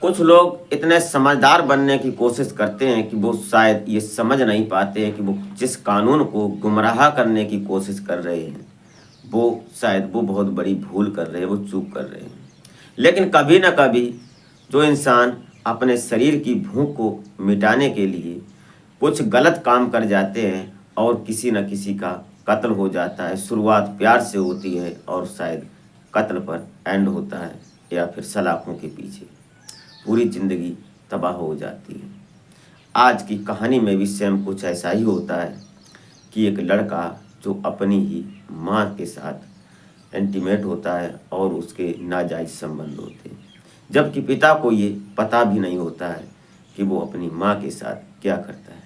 कुछ लोग इतने समझदार बनने की कोशिश करते हैं कि वो शायद ये समझ नहीं पाते हैं कि वो जिस कानून को गुमराह करने की कोशिश कर रहे हैं वो शायद वो बहुत बड़ी भूल कर रहे हैं, वो चूक कर रहे हैं। लेकिन कभी ना कभी जो इंसान अपने शरीर की भूख को मिटाने के लिए कुछ गलत काम कर जाते हैं और किसी न किसी का कत्ल हो जाता है। शुरुआत प्यार से होती है और शायद कत्ल पर एंड होता है या फिर सलाखों के पीछे पूरी ज़िंदगी तबाह हो जाती है। आज की कहानी में भी सेम कुछ ऐसा ही होता है कि एक लड़का जो अपनी ही माँ के साथ इंटीमेट होता है और उसके नाजायज़ संबंध होते हैं, जबकि पिता को ये पता भी नहीं होता है कि वो अपनी माँ के साथ क्या करता है।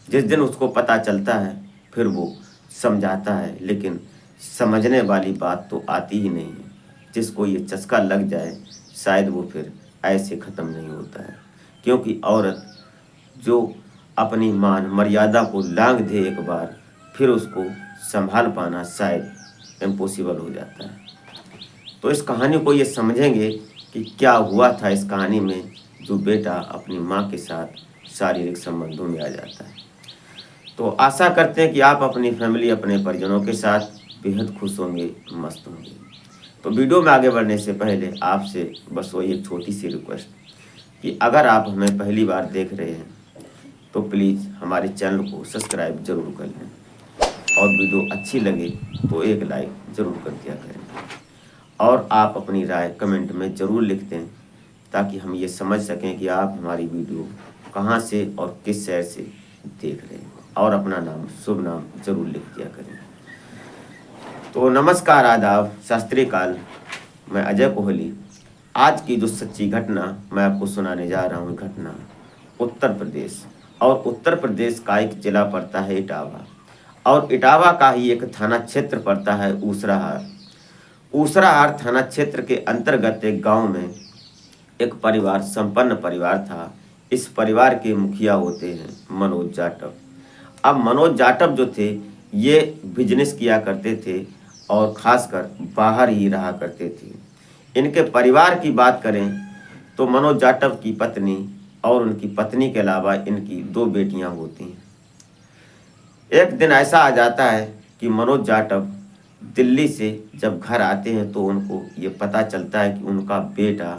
जिस दिन उसको पता चलता है फिर वो समझाता है, लेकिन समझने वाली बात तो आती ही नहीं है। जिसको ये चस्का लग जाए शायद वो फिर ऐसे ख़त्म नहीं होता है, क्योंकि औरत जो अपनी मान मर्यादा को लांघ दे एक बार फिर उसको संभाल पाना शायद इम्पॉसिबल हो जाता है। तो इस कहानी को ये समझेंगे कि क्या हुआ था इस कहानी में जो बेटा अपनी माँ के साथ शारीरिक संबंधों में आ जाता है। तो आशा करते हैं कि आप अपनी फैमिली अपने परिजनों के साथ बेहद खुश होंगे, मस्त होंगे। तो वीडियो में आगे बढ़ने से पहले आपसे बस वही एक छोटी सी रिक्वेस्ट कि अगर आप हमें पहली बार देख रहे हैं तो प्लीज़ हमारे चैनल को सब्सक्राइब ज़रूर कर लें और वीडियो अच्छी लगे तो एक लाइक ज़रूर कर दिया करें और आप अपनी राय कमेंट में ज़रूर लिख दें ताकि हम ये समझ सकें कि आप हमारी वीडियो कहाँ से और किस शहर से देख रहे हैं, और अपना नाम शुभ नाम ज़रूर लिख दिया करें। तो नमस्कार, आदाब, सत श्री अकाल। मैं अजय कोहली। आज की जो सच्ची घटना मैं आपको सुनाने जा रहा हूँ, घटना उत्तर प्रदेश, और उत्तर प्रदेश का एक जिला पड़ता है इटावा, और इटावा का ही एक थाना क्षेत्र पड़ता है ऊसराहार। ऊसराहार थाना क्षेत्र के अंतर्गत एक गांव में एक परिवार, संपन्न परिवार था। इस परिवार के मुखिया होते हैं मनोज जाटव। अब मनोज जाटव जो थे ये बिजनेस किया करते थे और ख़ासकर बाहर ही रहा करते थे। इनके परिवार की बात करें तो मनोज जाटव की पत्नी और उनकी पत्नी के अलावा इनकी 2 बेटियां होती हैं। एक दिन ऐसा आ जाता है कि मनोज जाटव दिल्ली से जब घर आते हैं तो उनको ये पता चलता है कि उनका बेटा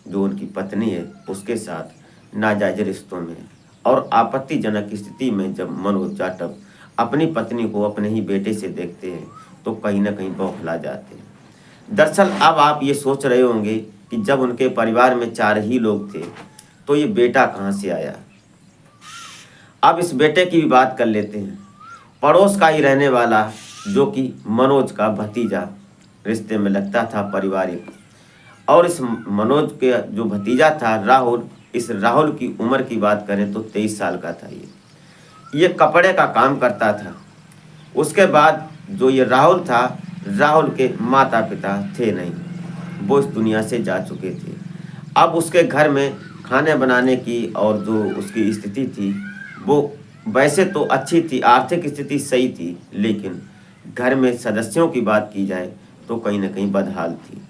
जो उनकी पत्नी है उसके साथ नाजायज रिश्तों में है। और आपत्तिजनक स्थिति में जब मनोज जाटव अपनी पत्नी को अपने ही बेटे से देखते हैं तो कहीं ना कहीं बौखला जाते हैं। दरअसल अब आप ये सोच रहे होंगे कि जब उनके परिवार में 4 ही लोग थे तो ये बेटा कहाँ से आया। अब इस बेटे की भी बात कर लेते हैं। पड़ोस का ही रहने वाला जो कि मनोज का भतीजा रिश्ते में लगता था पारिवारिक, और इस मनोज के जो भतीजा था राहुल, इस राहुल की उम्र की बात करें तो 23 साल का था। ये कपड़े का काम करता था। उसके बाद जो ये राहुल था, राहुल के माता पिता थे नहीं, वो इस दुनिया से जा चुके थे। अब उसके घर में खाने बनाने की और जो उसकी स्थिति थी वो वैसे तो अच्छी थी, आर्थिक स्थिति सही थी, लेकिन घर में सदस्यों की बात की जाए तो कहीं ना कहीं बदहाल थी।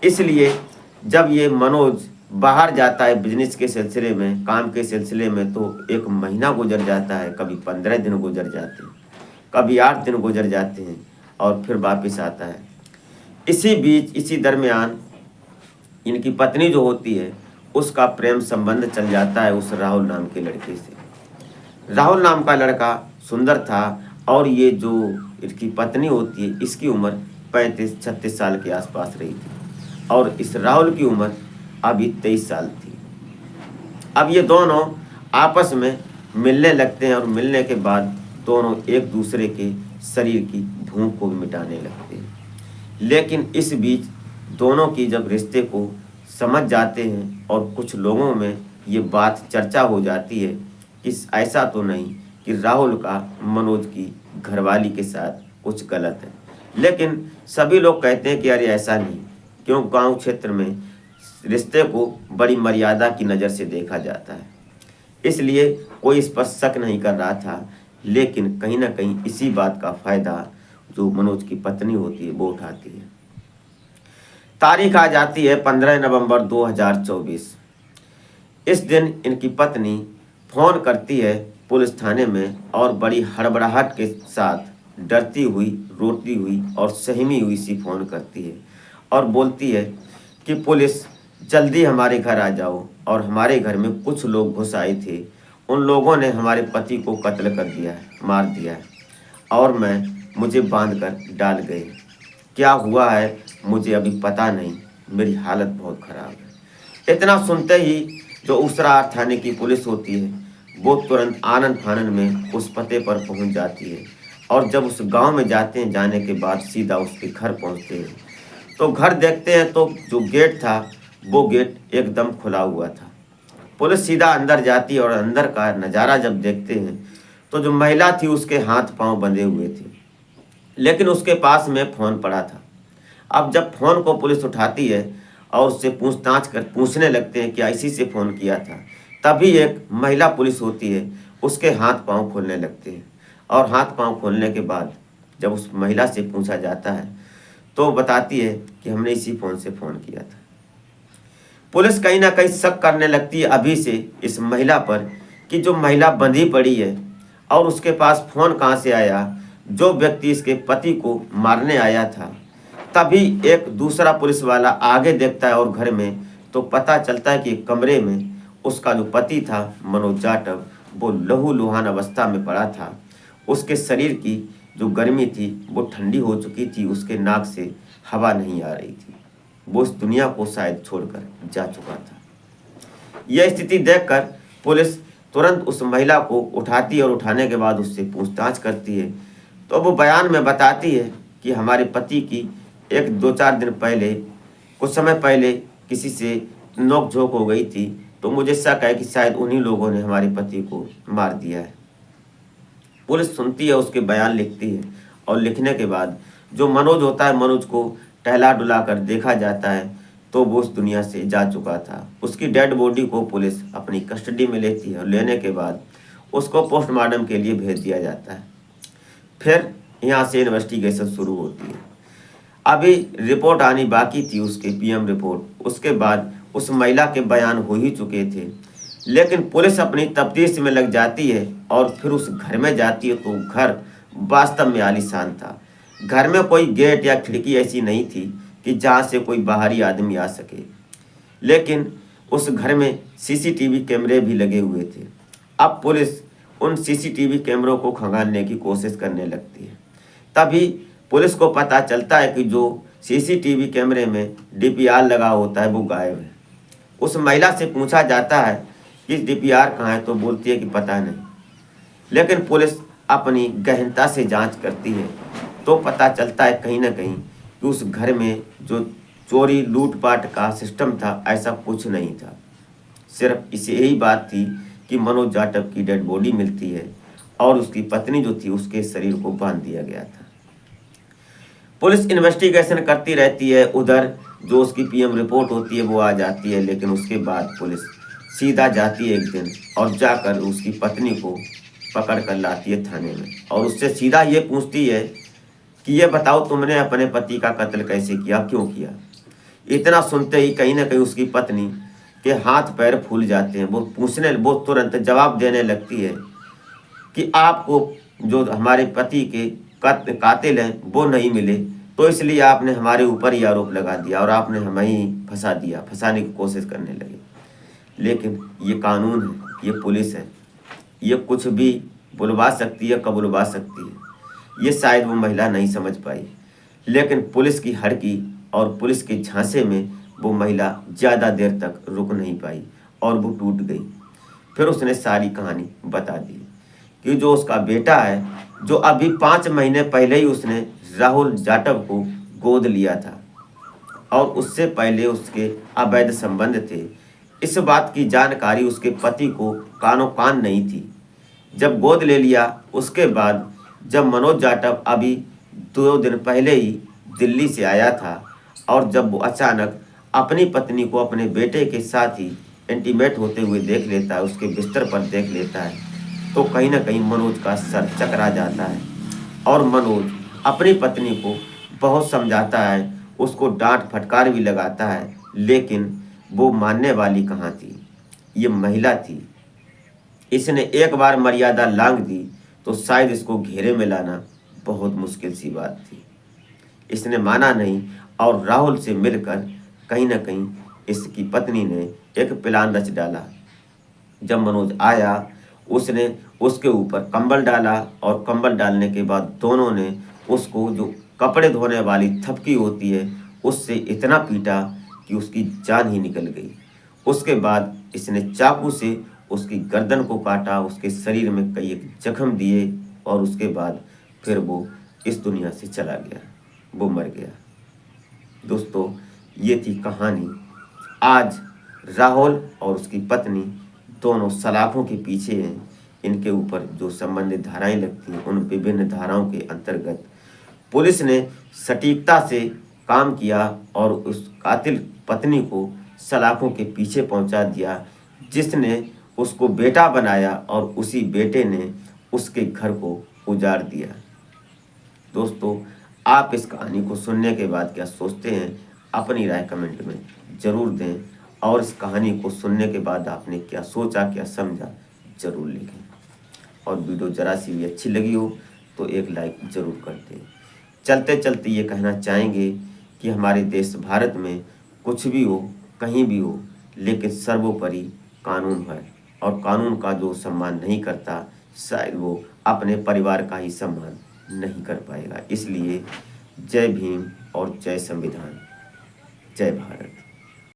इसलिए जब ये मनोज बाहर जाता है बिजनेस के सिलसिले में, काम के सिलसिले में, तो 1 महीना गुजर जाता है, कभी 15 दिन गुजर जाते हैं, कभी 8 दिन गुजर जाते हैं और फिर वापस आता है। इसी बीच, इसी दरमियान इनकी पत्नी जो होती है उसका प्रेम संबंध चल जाता है उस राहुल नाम के लड़के से। राहुल नाम का लड़का सुंदर था और ये जो इसकी पत्नी होती है इसकी उम्र 35-36 साल के आसपास रही थी और इस राहुल की उम्र अभी 23 साल थी। अब ये दोनों आपस में मिलने लगते हैं और मिलने के बाद दोनों एक दूसरे के शरीर की भूख को मिटाने लगते हैं। लेकिन इस बीच दोनों की जब रिश्ते को समझ जाते हैं और कुछ लोगों में ये बात चर्चा हो जाती है कि ऐसा तो नहीं कि राहुल का मनोज की घरवाली के साथ कुछ गलत है, लेकिन सभी लोग कहते हैं कि अरे ऐसा नहीं, क्यों गांव क्षेत्र में रिश्ते को बड़ी मर्यादा की नज़र से देखा जाता है, इसलिए कोई इस पर शक नहीं कर रहा था। लेकिन कहीं ना कहीं इसी बात का फ़ायदा जो मनोज की पत्नी होती है वो उठाती है। तारीख आ जाती है 15 नवंबर 2024। इस दिन इनकी पत्नी फ़ोन करती है पुलिस थाने में और बड़ी हड़बड़ाहट के साथ डरती हुई, रोती हुई और सहमी हुई सी फ़ोन करती है और बोलती है कि पुलिस जल्दी हमारे घर आ जाओ, और हमारे घर में कुछ लोग घुस आए थे। उन लोगों ने हमारे पति को कत्ल कर दिया है, मार दिया है, और मुझे बांध कर डाल गए। क्या हुआ है मुझे अभी पता नहीं, मेरी हालत बहुत ख़राब है। इतना सुनते ही जो उसरार थाने की पुलिस होती है वो तुरंत आनन फानन में उस पते पर पहुंच जाती है, और जब उस गांव में जाते हैं, जाने के बाद सीधा उसके घर पहुंचते हैं तो घर देखते हैं तो जो गेट था वो गेट एकदम खुला हुआ था। पुलिस सीधा अंदर जाती है और अंदर का नज़ारा जब देखते हैं तो जो महिला थी उसके हाथ पांव बंधे हुए थे, लेकिन उसके पास में फ़ोन पड़ा था। अब जब फ़ोन को पुलिस उठाती है और उससे पूछताछ कर पूछने लगते हैं कि इसी से फ़ोन किया था, तभी एक महिला पुलिस होती है, उसके हाथ पांव खोलने लगते हैं, और हाथ पांव खोलने के बाद जब उस महिला से पूछा जाता है तो बताती है कि हमने इसी फ़ोन से फ़ोन किया था। पुलिस कहीं ना कहीं शक करने लगती है अभी से इस महिला पर कि जो महिला बंधी पड़ी है और उसके पास फ़ोन कहाँ से आया, जो व्यक्ति इसके पति को मारने आया था। तभी एक दूसरा पुलिस वाला आगे देखता है और घर में तो पता चलता है कि कमरे में उसका जो पति था मनोज जाटव, वो लहूलुहान अवस्था में पड़ा था। उसके शरीर की जो गर्मी थी वो ठंडी हो चुकी थी, उसके नाक से हवा नहीं आ रही थी, वो इस दुनिया को शायद छोड़कर जा चुका था। यह स्थिति देखकर पुलिस तुरंत उस महिला को उठाती है और उठाने के बाद उससे पूछताछ करती है तो वो बयान में बताती है कि हमारे पति की एक 2-4 दिन पहले, कुछ समय पहले किसी से नोक-झोंक हो गई थी, तो मुझे शक है कि शायद उन्हीं लोगों ने हमारे पति को मार दिया है। पुलिस सुनती है, उसके बयान लिखती है, और लिखने के बाद जो मनोज होता है, मनोज को टहला डुला कर देखा जाता है तो वो उस दुनिया से जा चुका था। उसकी डेड बॉडी को पुलिस अपनी कस्टडी में लेती है और लेने के बाद उसको पोस्टमार्टम के लिए भेज दिया जाता है। फिर यहाँ से इन्वेस्टिगेशन शुरू होती है। अभी रिपोर्ट आनी बाकी थी, उसके पीएम रिपोर्ट, उसके बाद उस महिला के बयान हो ही चुके थे, लेकिन पुलिस अपनी तफ्तीश में लग जाती है और फिर उस घर में जाती है तो घर वास्तव में आलीशान था। घर में कोई गेट या खिड़की ऐसी नहीं थी कि जहाँ से कोई बाहरी आदमी आ सके, लेकिन उस घर में सीसीटीवी कैमरे भी लगे हुए थे। अब पुलिस उन सीसीटीवी कैमरों को खंगालने की कोशिश करने लगती है। तभी पुलिस को पता चलता है कि जो सीसीटीवी कैमरे में डीपीआर लगा होता है वो गायब है। उस महिला से पूछा जाता है कि डीपीआर कहाँ है, तो बोलती है कि पता नहीं, लेकिन पुलिस अपनी गहनता से जांच करती है तो पता चलता है कहीं ना कहीं कि उस घर में जो चोरी लूटपाट का सिस्टम था ऐसा कुछ नहीं था। सिर्फ इसे यही बात थी कि मनोज जाटव की डेड बॉडी मिलती है और उसकी पत्नी जो थी उसके शरीर को बांध दिया गया था। पुलिस इन्वेस्टिगेशन करती रहती है, उधर जो उसकी पीएम रिपोर्ट होती है वो आ जाती है, लेकिन उसके बाद पुलिस सीधा जाती है एक दिन और जाकर उसकी पत्नी को पकड़ कर लाती है थाने में और उससे सीधा ये पूछती है कि ये बताओ तुमने अपने पति का कत्ल कैसे किया, क्यों किया। इतना सुनते ही कहीं ना कहीं उसकी पत्नी के हाथ पैर फूल जाते हैं। वो तुरंत जवाब देने लगती है कि आपको जो हमारे पति के कातिल हैं वो नहीं मिले, तो इसलिए आपने हमारे ऊपर ही आरोप लगा दिया और आपने हमें ही फंसा दिया, फंसाने की कोशिश करने लगे। लेकिन ये कानून है, ये पुलिस है, ये कुछ भी बुलवा सकती है, कबुलवा सकती है। ये शायद वो महिला नहीं समझ पाई, लेकिन पुलिस की हड़की और पुलिस के झांसे में वो महिला ज़्यादा देर तक रुक नहीं पाई और वो टूट गई। फिर उसने सारी कहानी बता दी कि जो उसका बेटा है, जो अभी 5 महीने पहले ही उसने राहुल जाटव को गोद लिया था और उससे पहले उसके अवैध संबंध थे, इस बात की जानकारी उसके पति को कानो कान नहीं थी। जब गोद ले लिया उसके बाद जब मनोज जाटव अभी 2 दिन पहले ही दिल्ली से आया था और जब वो अचानक अपनी पत्नी को अपने बेटे के साथ ही इंटीमेट होते हुए देख लेता है, उसके बिस्तर पर देख लेता है, तो कहीं ना कहीं मनोज का सर चकरा जाता है और मनोज अपनी पत्नी को बहुत समझाता है, उसको डांट फटकार भी लगाता है, लेकिन वो मानने वाली कहाँ थी। ये महिला थी। इसने एक बार मर्यादा लांघ दी तो शायद इसको घेरे में लाना बहुत मुश्किल सी बात थी। इसने माना नहीं और राहुल से मिलकर कहीं ना कहीं इसकी पत्नी ने एक प्लान रच डाला। जब मनोज आया, उसने उसके ऊपर कंबल डाला और कंबल डालने के बाद दोनों ने उसको जो कपड़े धोने वाली थपकी होती है उससे इतना पीटा कि उसकी जान ही निकल गई। उसके बाद इसने चाकू से उसकी गर्दन को काटा, उसके शरीर में कई एक जख्म दिए और उसके बाद फिर वो इस दुनिया से चला गया, वो मर गया। दोस्तों, ये थी कहानी। आज राहुल और उसकी पत्नी दोनों सलाखों के पीछे हैं। इनके ऊपर जो संबंधित धाराएं लगती हैं उन विभिन्न धाराओं के अंतर्गत पुलिस ने सटीकता से काम किया और उस कातिल पत्नी को सलाखों के पीछे पहुंचा दिया, जिसने उसको बेटा बनाया और उसी बेटे ने उसके घर को उजाड़ दिया। दोस्तों, आप इस कहानी को सुनने के बाद क्या सोचते हैं, अपनी राय कमेंट में ज़रूर दें और इस कहानी को सुनने के बाद आपने क्या सोचा, क्या समझा, ज़रूर लिखें। और वीडियो ज़रा सी भी अच्छी लगी हो तो एक लाइक ज़रूर कर दें। चलते चलते ये कहना चाहेंगे कि हमारे देश भारत में कुछ भी हो, कहीं भी हो, लेकिन सर्वोपरि कानून है और कानून का जो सम्मान नहीं करता शायद वो अपने परिवार का ही सम्मान नहीं कर पाएगा। इसलिए जय भीम और जय संविधान, जय भारत।